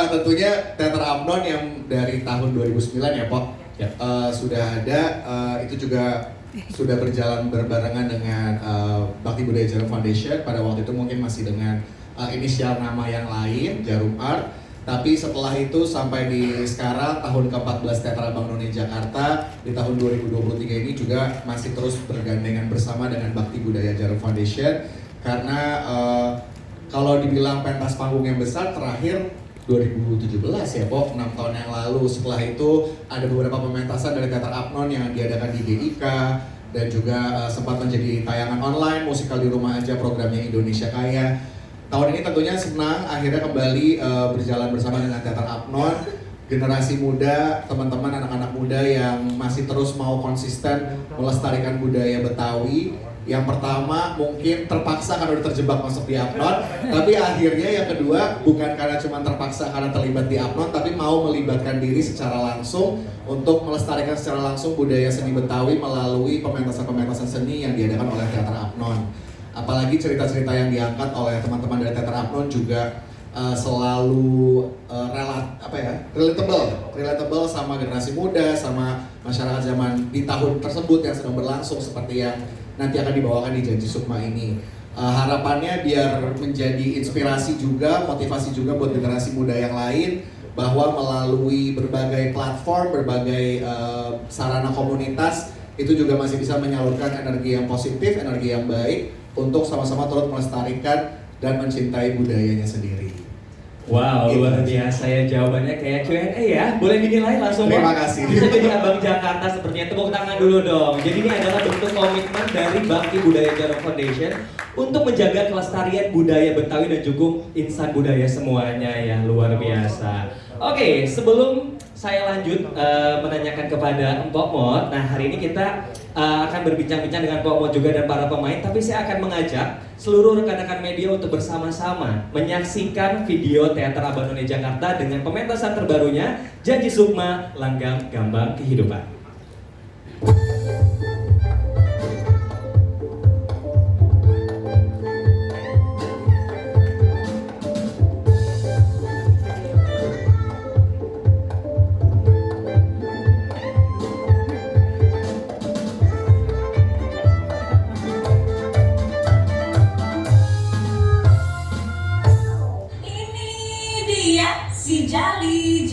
tentunya Teater Amnon yang dari tahun 2009 ya Pok, Ya. Sudah ada, itu juga sudah berjalan berbarengan dengan Bakti Budaya Jarum Foundation. Pada waktu itu mungkin masih dengan inisial nama yang lain, Jarum Art. Tapi setelah itu sampai di sekarang tahun ke-14 Teater Abang None Jakarta, di tahun 2023 ini juga masih terus bergandengan bersama dengan Bakti Budaya Jarum Foundation. Karena kalau dibilang pentas panggung yang besar terakhir 2017 ya Pok, 6 tahun yang lalu. Setelah itu ada beberapa pementasan dari Teater Abnon yang diadakan di GIK, dan juga sempat menjadi tayangan online musikal di rumah aja programnya Indonesia Kaya. Tahun ini tentunya senang akhirnya kembali berjalan bersama dengan Teater Abnon. Generasi muda, teman-teman anak-anak muda yang masih terus mau konsisten melestarikan budaya Betawi. Yang pertama mungkin terpaksa karena udah terjebak masuk di Abnon, tapi akhirnya yang kedua bukan karena cuma terpaksa karena terlibat di Abnon, tapi mau melibatkan diri secara langsung untuk melestarikan secara langsung budaya seni Betawi melalui pementasan-pementasan seni yang diadakan oleh Teater Abnon. Apalagi cerita-cerita yang diangkat oleh teman-teman dari Teater Abnon juga selalu relatable sama generasi muda, sama masyarakat zaman di tahun tersebut yang sedang berlangsung, seperti yang nanti akan dibawakan di Janji Sukma ini. Harapannya biar menjadi inspirasi juga, motivasi juga buat generasi muda yang lain, bahwa melalui berbagai platform, berbagai sarana komunitas, itu juga masih bisa menyalurkan energi yang positif, energi yang baik untuk sama-sama turut melestarikan dan mencintai budayanya sendiri. Wow, luar biasa ya, jawabannya kayak Q&A ya. Boleh dinilai langsung. Terima kasih. Bisa jadi Abang Jakarta sepertinya. Tepuk tangan dulu dong. Jadi ini adalah bentuk komitmen dari Bakti Budaya Jarum Foundation untuk menjaga kelestarian budaya Betawi dan juga insan budaya semuanya ya, luar biasa. Oke, sebelum saya lanjut menanyakan kepada Mpok Mot. Nah, hari ini kita akan berbincang-bincang dengan Mpok Mot juga dan para pemain. Tapi saya akan mengajak seluruh rekan-rekan media untuk bersama-sama menyaksikan video Teater Abang None Jakarta dengan pementasan terbarunya Janji Sukma Langgam Gambang Kehidupan. Si Jali.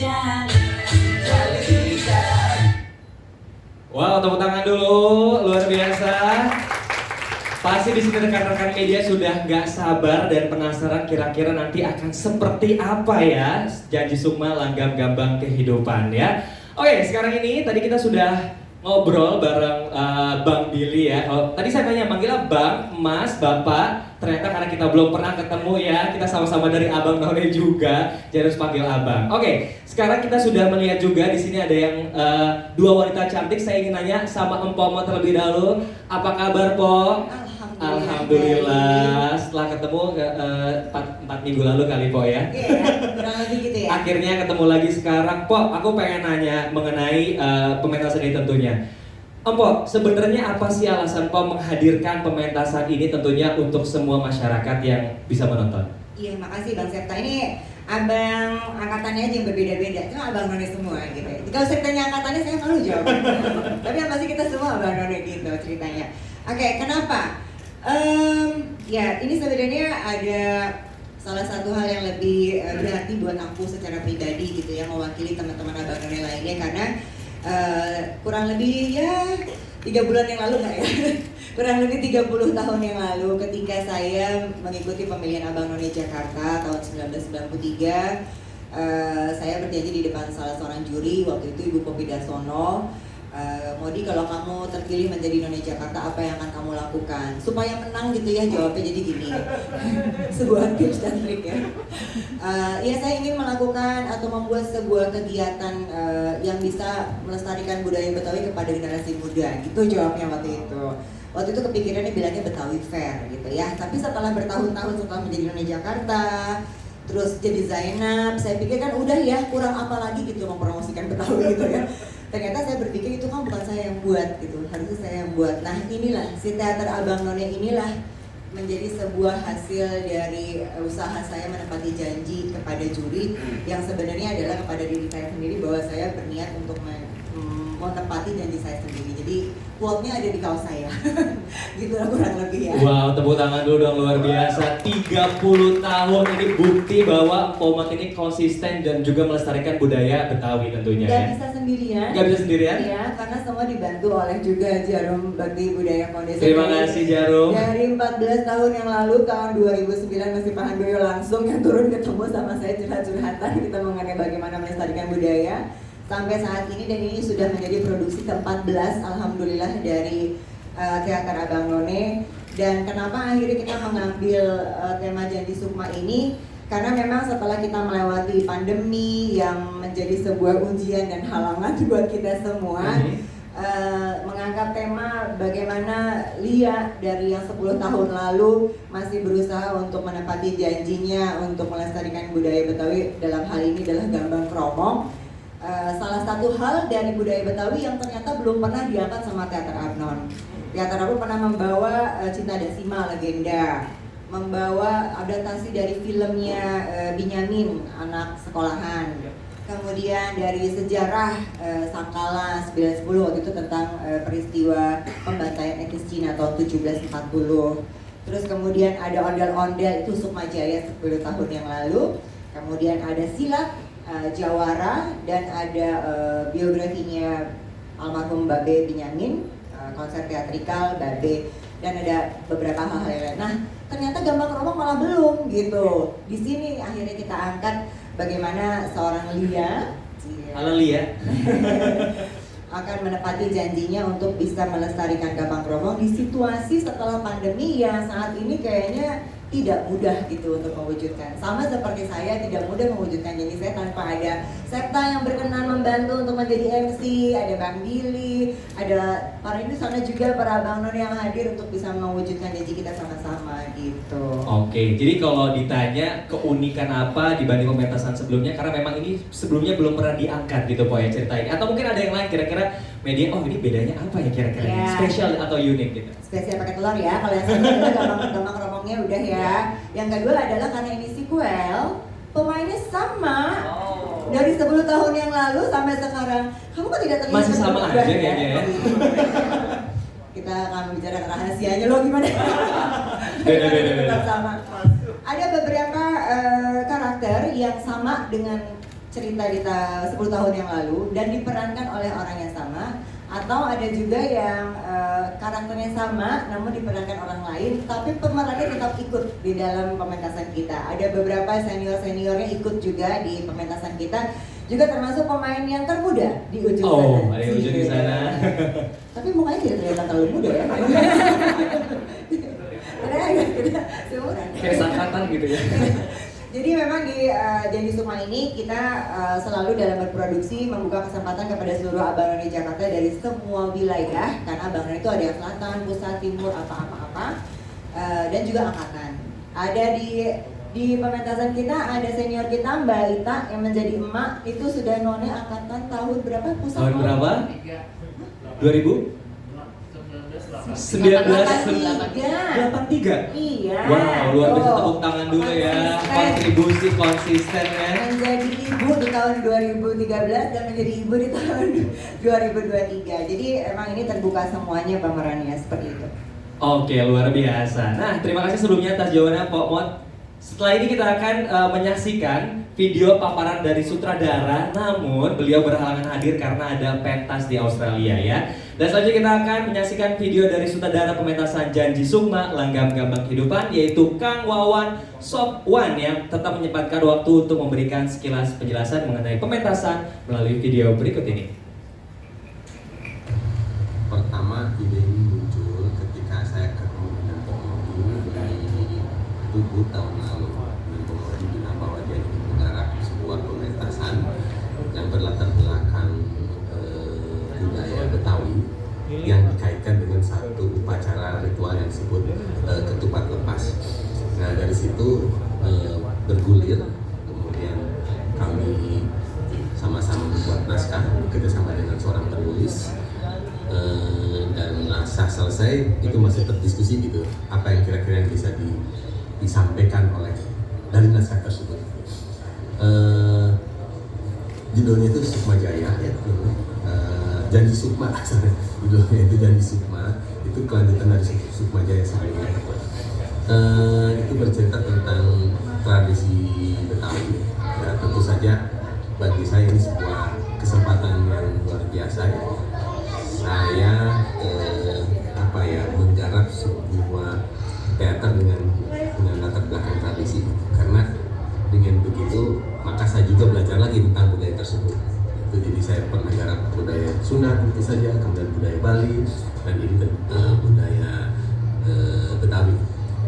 Wow, tepuk tangan dulu, luar biasa. Pasti di sini rekan-rekan media sudah nggak sabar dan penasaran kira-kira nanti akan seperti apa ya Janji Sukma Langgam Gambang Kehidupan ya. Oke, sekarang ini tadi kita sudah ngobrol bareng Bang Billy ya. Tadi saya tanya manggilnya Bang, Mas, Bapak. Ternyata karena kita belum pernah ketemu ya, kita sama-sama dari Abang None juga, jadi harus panggil Abang. Oke, sekarang kita sudah melihat juga di sini ada yang dua wanita cantik. Saya ingin nanya sama Empok Mot terlebih dahulu. Apa kabar, Po? Alhamdulillah. Setelah ketemu 4 minggu lalu kali, Po ya. Iya, kurang lebih gitu ya. Akhirnya ketemu lagi sekarang, Po. Aku pengen nanya mengenai pementasan ini tentunya. Empok, sebenarnya apa sih alasan Po menghadirkan pementasan ini tentunya untuk semua masyarakat yang bisa menonton? Iya, makasih Bang Septa. Ini abang angkatannya aja yang berbeda-beda, cuma abang None semua gitu. Kalau ceritanya angkatannya saya malu jawab. Tapi yang pasti kita semua abang None gitu ceritanya. Oke, kenapa? Ya ini sebenarnya ada salah satu hal yang lebih berarti buat aku secara pribadi gitu ya, mewakili teman-teman abang None lainnya, karena kurang lebih ya 3 bulan yang lalu nggak ya? Kurang lebih 30 tahun yang lalu ketika saya mengikuti pemilihan Abang None Jakarta tahun 1993, saya berjanji di depan salah seorang juri, waktu itu Ibu Poppy Darsono. Modi, kalau kamu terpilih menjadi None Jakarta, apa yang akan kamu lakukan supaya menang gitu ya? Jawabnya jadi gini. Sebuah tips dan trik ya. Ya, saya ingin melakukan atau membuat sebuah kegiatan yang bisa melestarikan budaya Betawi kepada generasi muda. Gitu jawabnya waktu itu. Waktu itu kepikirannya bilangnya Betawi Fair gitu ya. Tapi setelah bertahun-tahun setelah menjadi None Jakarta, terus jadi Zainab, saya pikir kan udah ya, kurang apa lagi gitu mempromosikan Betawi gitu ya. Ternyata saya berpikir itu kan bukan saya yang buat gitu, harusnya saya yang buat. Nah inilah si Teater Abang None inilah menjadi sebuah hasil dari usaha saya menepati janji kepada juri yang sebenarnya adalah kepada diri saya sendiri bahwa saya berniat untuk menepati janji saya sendiri. Jadi quote-nya ada di kaos saya. Gitu lah kurang lebih ya. Wow, tepuk tangan dulu dong, luar biasa. 30 tahun ini bukti bahwa Pomot ini konsisten dan juga melestarikan budaya Betawi tentunya Gak ya. bisa sendirian. Gak bisa sendirian? Iya, karena semua dibantu oleh juga Jarum Bakti Budaya Foundation. Terima kasih Jarum. Dari 14 tahun yang lalu, tahun 2009 masih Pak Handoyo langsung yang turun ketemu sama saya curhat-curhatan kita mengenai bagaimana melestarikan budaya. Sampai saat ini, dan ini sudah menjadi produksi ke-14 alhamdulillah dari Teater Abang None. Dan kenapa akhirnya kita mengambil tema Janji Sukma ini? Karena memang setelah kita melewati pandemi yang menjadi sebuah ujian dan halangan buat kita semua, mengangkat tema bagaimana Lia dari yang 10 tahun lalu masih berusaha untuk menepati janjinya untuk melestarikan budaya Betawi, dalam hal ini adalah Gambang Kromong. Salah satu hal dari budaya Betawi yang ternyata belum pernah diangkat sama Teater Abnon. Teater Abnon pernah membawa Cinta Dasima Legenda, membawa adaptasi dari filmnya Binyamin, anak sekolahan. Kemudian dari sejarah Sangkala 910 waktu itu tentang peristiwa pembantaian etnis Cina tahun 1740. Terus kemudian ada ondel-ondel itu Sukma Jaya 10 tahun yang lalu. Kemudian ada silat Jawara, dan ada biografinya almarhum Babe Binyamin, konser teatrikal Babe, dan ada beberapa hal-hal yang lain. Nah, ternyata Gambang Kromong malah belum gitu. Di sini akhirnya kita angkat bagaimana seorang Lia, Halo Lia, akan menepati janjinya untuk bisa melestarikan Gambang Kromong di situasi setelah pandemi yang saat ini kayaknya tidak mudah gitu untuk mewujudkan. Sama seperti saya tidak mudah mewujudkan janji saya tanpa ada Septa yang berkenan membantu untuk menjadi MC, ada Bang Billy, ada para ini sana juga para Abang Non yang hadir untuk bisa mewujudkan janji kita sama-sama gitu. Oke, jadi kalau ditanya keunikan apa dibanding pementasan sebelumnya, karena memang ini sebelumnya belum pernah diangkat gitu Po ya cerita ini. Atau mungkin ada yang lain kira-kira media, oh ini bedanya apa ya kira-kira? Ya. Spesial atau unik gitu? Spesial pakai telur ya, kalau yang satu adalah Gambang Kromongnya udah ya. Yang kedua adalah karena ini sequel, pemainnya sama. Dari 10 tahun yang lalu sampai sekarang, kamu kok tidak terlihat Masih sama berubah, aja kayaknya ya. Kita akan bicara rahasianya loh gimana? Beda. Tetap sama. Ada beberapa karakter yang sama dengan cerita di 10 tahun yang lalu dan diperankan oleh orang yang sama, atau ada juga yang karakternya sama namun diperankan orang lain tapi pemerannya tetap ikut di dalam pementasan kita. Ada beberapa senior-seniornya ikut juga di pementasan kita, juga termasuk pemain yang termuda di ujung sana. Oh, ada yang ujung di sana. Tapi mukanya tidak terlihat terlalu muda ya. Kita seumuran. Kayak sangkatan gitu ya. Jadi memang di Janji Sukma ini kita selalu dalam berproduksi membuka kesempatan kepada seluruh Abang None Jakarta dari semua wilayah, karena Abang None itu ada yang selatan, pusat, timur, apa-apa, dan juga angkatan. Ada di pementasan kita ada senior kita Mbak Ita yang menjadi emak, itu sudah none angkatan tahun berapa? Pusat Tahun berapa? 2000? 1983. Iya. Wow, luar biasa, tepuk tangan dulu ya. Kontribusi konsisten ya. Menjadi ibu di tahun 2013 dan menjadi ibu di tahun 2023. Jadi emang ini terbuka semuanya pemerannya seperti itu. Oke, luar biasa. Nah, terima kasih sebelumnya atas jawabannya Pok Mot. Setelah ini kita akan menyaksikan video paparan dari sutradara, namun beliau berhalangan hadir karena ada pentas di Australia ya. Dan selanjutnya kita akan menyaksikan video dari sutradara pementasan Janji Sukma Langgam Gambang Kehidupan, yaitu Kang Wawan Sopwan yang tetap menyempatkan waktu untuk memberikan sekilas penjelasan mengenai pementasan melalui video berikut ini. Pertama, ide ini muncul ketika saya ketemu dengan Pomodi di 7 tahun lalu. Dan Pomodi bilang bahwa dia ingin menggarap sebuah pementasan yang berlatar belakang budaya Betawi yang dikaitkan dengan satu upacara ritual yang disebut ketupat lepas. Nah, dari situ bergulir, kemudian kami sama-sama membuat naskah bekerjasama dengan seorang penulis, dan pasca selesai itu masih terdiskusi gitu, apa yang kira-kira yang bisa disampaikan oleh dari naskah tersebut. Judulnya itu Sukma Jaya ya, Janji Sukma, judulnya itu Janji Sukma, itu kelanjutan dari Sukma Jaya sebelumnya. Itu bercerita tentang tradisi Betawi. Ya, tentu saja bagi saya ini sebuah kesempatan yang luar biasa ya. Saya menggarap sebuah teater dengan latar belakang tradisi, karena dengan begitu maka saya juga belajar lagi tentang budaya tersebut. Itu jadi saya pernah garap budaya Sunda tentu saja, kemudian budaya Bali, dan ini budaya Betawi.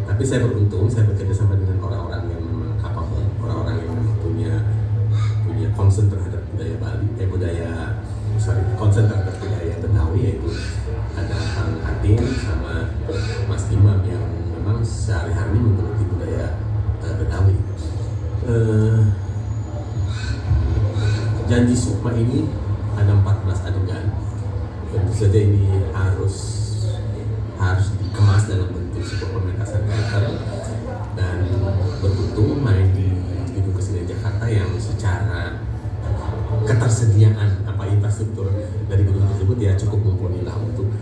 Tapi saya beruntung, saya bekerja sama dengan orang-orang yang memang capable, orang-orang yang memang punya concern terhadap budaya Bali, concern terhadap budaya Betawi, yaitu ada Kang Atin sama Mas Imam yang memang sehari-hari menggeluti budaya Betawi. Janji Sukma ini ada 14 adegan. Tentu saja ini harus dikemas dalam bentuk sebuah pementasan teater, dan beruntung main di Gedung Kesenian Jakarta yang secara ketersediaan infrastruktur dari gedung tersebut ya cukup mumpuni lah untuk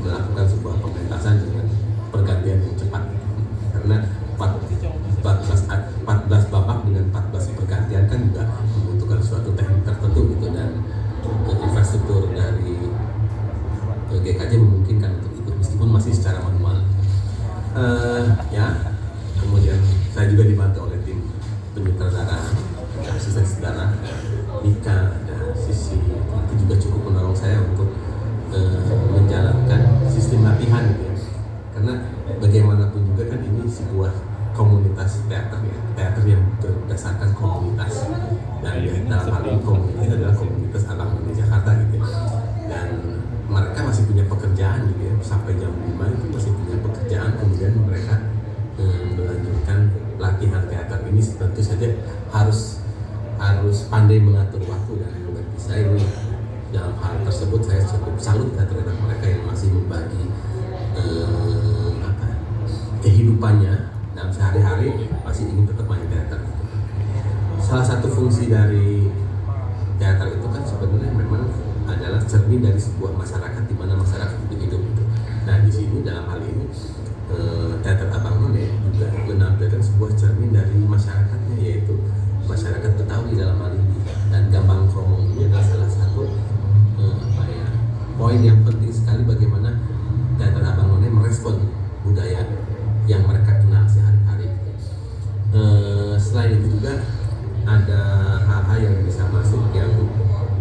melakukan sebuah pementasan dengan pergantian yang cepat, karena 14 babak dengan 14 pergantian kan juga membutuhkan suatu teknik tertentu gitu, dan infrastruktur dari GKJ memungkinkan untuk itu meskipun masih secara manual. Kemudian saya juga dibantu oleh tim penyutradara, asisten sutradara Nika, ada Sisi, itu juga cukup menolong saya untuk menjalankan sistem latihan gitu ya. Karena bagaimanapun juga kan ini sebuah komunitas teater ya, teater yang berdasarkan komunitas, dan dalam hal ini komunitas adalah komunitas Abang None Jakarta gitu ya. Dan mereka masih punya pekerjaan gitu ya, sampai jam 5 itu masih punya pekerjaan, kemudian mereka melanjutkan latihan teater ini. Tentu saja harus pandai mengatur waktu, dan bagi saya ini dalam hal tersebut saya cukup salut ya terhadap mereka yang masih membagi kehidupannya dalam sehari-hari masih ingin tetap main teater. Salah satu fungsi dari teater itu kan sebenarnya memang adalah cermin dari sebuah masyarakat di mana masyarakat itu hidup. Nah di sini dalam hal ini teater Abang None juga menampilkan sebuah cermin dari masyarakatnya, yaitu masyarakat Betawi dalam hal ini. Dan Gambang Kromong ini adalah salah satu poin yang penting sekali bagaimana teater Abang None merespon budaya yang mereka kenal sehari-hari. Selain itu juga ada hal-hal yang bisa masuk yang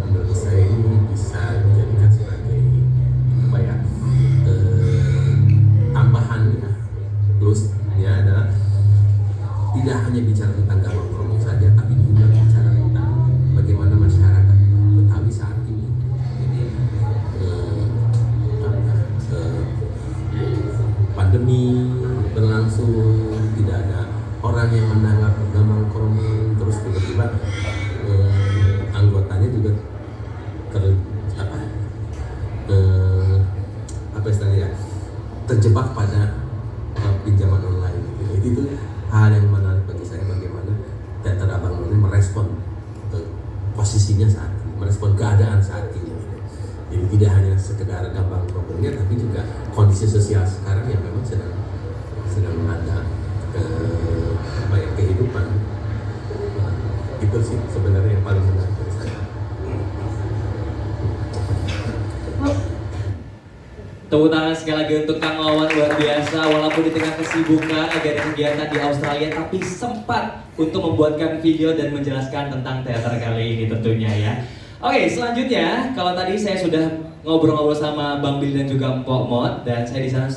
menurut saya ini bisa dijadikan sebagai tambahan ya, plusnya adalah tidak hanya bicara tentang Gambang Kromong saja, tapi juga bicara tentang bagaimana masyarakat Betawi saat ini. Jadi pandemi berlangsung, tidak ada orang yang menanggap Gambang Kromong, terus tiba-tiba anggotanya juga terjebak pada pinjaman online. Itu hal yang menarik bagi saya, bagaimana teater Abang None merespon posisinya saat ini, merespon keadaan saat ini. Jadi tidak hanya sekedar Gambang Kromongnya, tapi juga kondisi sosial sekarang yang memang sedang ada kehidupan. Itu sih sebenarnya yang paling menarik dari saya. Tepuk tangan sekali lagi untuk Kang Wawan, luar biasa. Walaupun di tengah kesibukan ada kegiatan di Australia, tapi sempat untuk membuatkan video dan menjelaskan tentang teater kali ini tentunya ya. Oke, selanjutnya kalau tadi saya sudah ngobrol-ngobrol sama Bang Billy dan juga Mpok Mot, dan saya di sana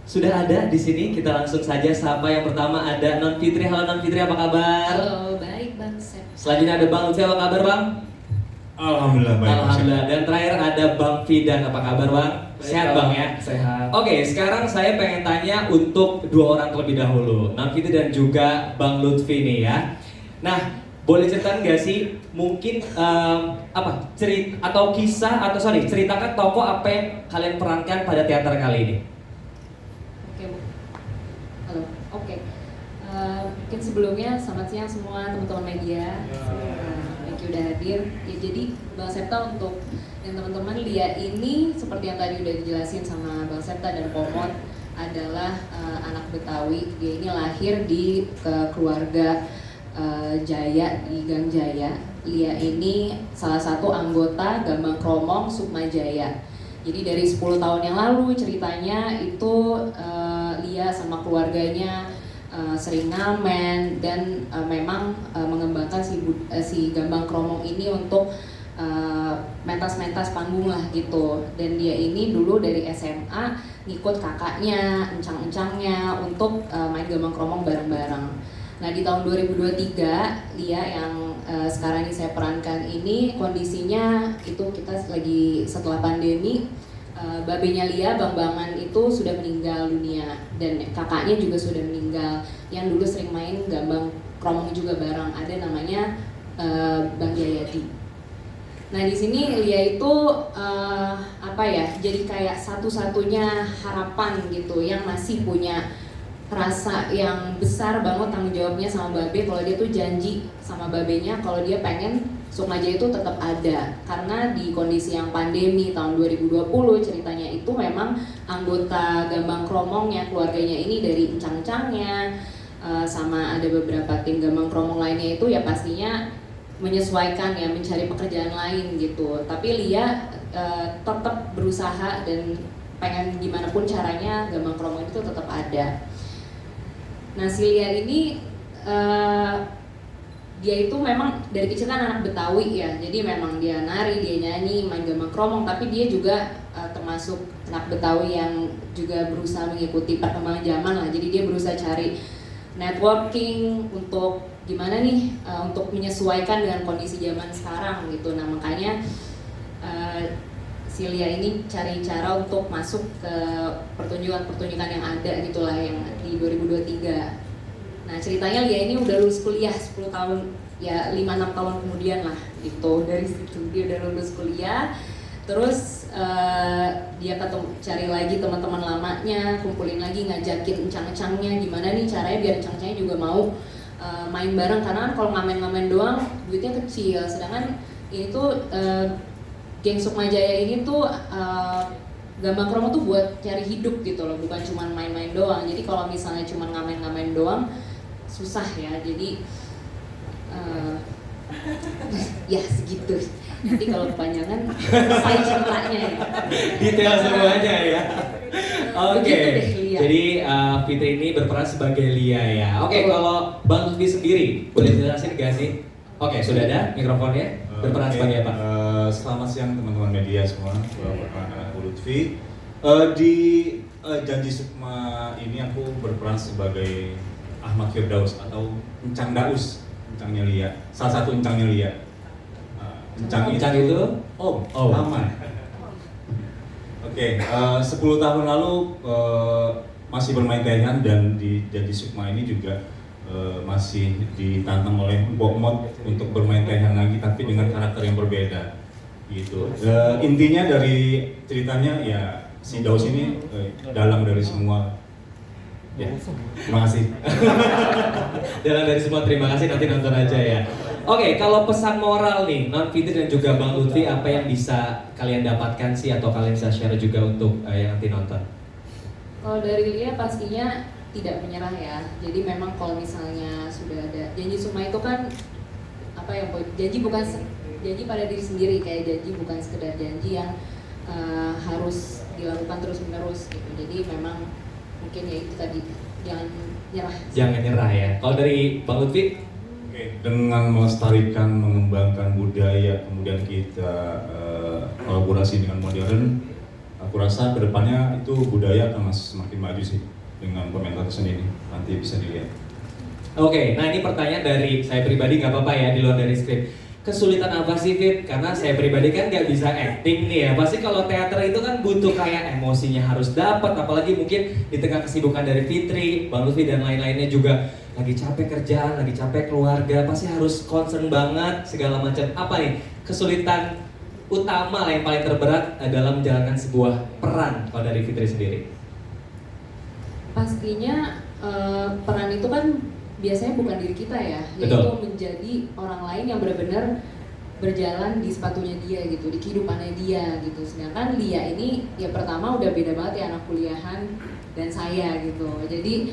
sudah ada di sini. Kita langsung saja sapa. Yang pertama ada Non Fitri. Halo Non Fitri, apa kabar? Halo, baik Bang Sep. Selanjutnya ada Bang Lutfi, apa kabar Bang? Alhamdulillah baik. Alhamdulillah. Dan terakhir ada Bang Fidan, apa kabar Bang? Sehat Bang ya? Sehat. Oke, sekarang saya pengen tanya untuk dua orang terlebih dahulu, Non Fitri dan juga Bang Lutfi nih ya. Nah, Boleh ceritain nggak sih mungkin cerita atau kisah atau ceritakan tokoh apa yang kalian perankan pada teater kali ini? Oke, Bu. Halo. Oke. Mungkin sebelumnya selamat siang semua teman-teman media. Thank you udah hadir. Ya, jadi Bang Septa untuk yang teman-teman Lia ini seperti yang tadi udah dijelasin sama Bang Septa dan Pomot adalah anak Betawi. Dia ini lahir di keluarga Jaya di Gang Jaya. Lia ini salah satu anggota Gambang Kromong Sukma Jaya. Jadi dari 10 tahun yang lalu ceritanya itu Lia sama keluarganya sering ngamen dan memang mengembangkan si Gambang Kromong ini untuk mentas-mentas panggung lah gitu. Dan dia ini dulu dari SMA ngikut kakaknya, encang-encangnya untuk main Gambang Kromong bareng-bareng. Nah di tahun 2023 Lia yang sekarang ini saya perankan ini kondisinya itu kita lagi setelah pandemi, babenya Lia, Bang Bangan itu sudah meninggal dunia dan kakaknya juga sudah meninggal yang dulu sering main Gambang Kromong juga bareng, ada namanya Bang Jayadi. Nah di sini Lia itu jadi kayak satu-satunya harapan gitu yang masih punya rasa yang besar banget tanggung jawabnya sama Babe. Kalau dia tuh janji sama babenya kalau dia pengen Sukma Jaya itu tetap ada, karena di kondisi yang pandemi tahun 2020 ceritanya itu memang anggota Gambang Kromongnya, keluarganya ini dari encang-encangnya sama ada beberapa tim Gambang Kromong lainnya itu ya pastinya menyesuaikan ya, mencari pekerjaan lain gitu. Tapi Lia tetap berusaha dan pengen gimana pun caranya Gambang Kromong itu tetap ada. Nah si Lia ini dia itu memang dari kecil kan anak Betawi ya, jadi memang dia nari, dia nyanyi, main Gambang Kromong, tapi dia juga termasuk anak Betawi yang juga berusaha mengikuti perkembangan zaman lah. Jadi dia berusaha cari networking untuk gimana nih untuk menyesuaikan dengan kondisi zaman sekarang gitu. Nah makanya si Lia ini cari cara untuk masuk ke pertunjukan-pertunjukan yang ada gitulah yang di 2023. Nah ceritanya Lia ini udah lulus kuliah 10 tahun, ya 5-6 tahun kemudian lah gitu. Dari situ dia udah lulus kuliah, terus dia cari lagi teman-teman lamanya, kumpulin lagi, ngajakin encang-encangnya gimana nih caranya biar encang-encangnya juga mau main bareng. Karena kan kalau ngamen-ngamen doang duitnya kecil, sedangkan ini tuh geng Sukma Jaya ini tuh Gambang Kromong tuh buat cari hidup gitu loh, bukan cuma main-main doang. Jadi kalau misalnya cuma ngamen-ngamen doang susah ya. Jadi ya segitu. Nanti kalau kepanjangan saya ceritanya ya. Detail semuanya ya. Oke. Begitu deh, Lia. Jadi Fitri ini berperan sebagai Lia ya. Oke, kalau Bang Lutfi sendiri boleh jelasin gak sih? Oke, sudah ada mikrofonnya. Berperan sebagai apa? Selamat siang teman-teman media semua. Perkenalkan aku Lutfi. Di Janji Sukma ini aku berperan sebagai Ahmad Firdaus atau Encang Daus, encangnya Lia. Salah satu encangnya Lia. Encang itu? Oh, Oh. aman. Oke, 10 tahun lalu masih bermain tehian dan di Janji Sukma ini juga masih ditantang oleh Mbok Mot untuk bermain tehian lagi tapi dengan karakter yang berbeda gitu. Intinya dari ceritanya ya si Daus ini dalang dari semua. Ya, terima kasih. Dalam dari semua terima kasih, nanti nonton aja ya. Oke, kalau pesan moral nih, Non Fitri dan juga Bang Lutfi, apa yang bisa kalian dapatkan sih atau kalian bisa share juga untuk yang nanti nonton? Kalau dari Lia pastinya tidak menyerah ya. Jadi memang kalau misalnya sudah ada janji Sukma itu kan janji pada diri sendiri, kayak janji bukan sekedar janji yang harus dilakukan terus menerus gitu. Jadi memang mungkin ya itu tadi, jangan nyerah. Jangan nyerah ya. Kalau dari Bang Lutfi? Oke, dengan melestarikan, mengembangkan budaya, kemudian kita kolaborasi dengan modern, aku rasa kedepannya itu budaya akan semakin maju sih dengan komentar seni ini, nanti bisa dilihat. Oke, nah ini pertanyaan dari saya pribadi, nggak apa-apa ya di luar dari skrip. kesulitan apa sih Fit? Karena saya pribadi kan nggak bisa acting nih ya. Pasti kalau teater itu kan butuh kayak emosinya harus dapat, apalagi mungkin di tengah kesibukan dari Fitri, Bang Lutfi dan lain-lainnya juga lagi capek kerjaan, lagi capek keluarga, pasti harus concern banget segala macam. Apa nih kesulitan utama yang paling terberat dalam menjalankan sebuah peran kalau dari Fitri sendiri? Pastinya peran itu kan biasanya bukan diri kita ya, yaitu Betul. menjadi orang lain yang benar-benar berjalan di sepatunya dia gitu, di kehidupannya dia gitu. Sedangkan Lia ini ya pertama udah beda banget ya, anak kuliahan dan saya gitu. Jadi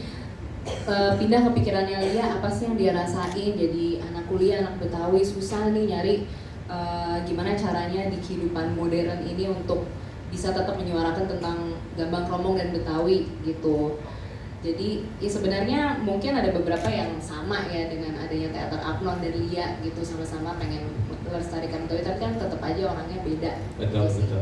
pindah ke pikirannya Lia, apa sih yang dia rasain jadi anak kuliah, anak Betawi, susah nih nyari gimana caranya di kehidupan modern ini untuk bisa tetap menyuarakan tentang Gambang Kromong dan Betawi gitu. Jadi ya sebenarnya mungkin ada beberapa yang sama ya dengan adanya teater Apnon dan Lia gitu, sama-sama pengen melestarikan Betawi, tapi kan tetap aja orangnya beda. Betul, Gitu sih. betul.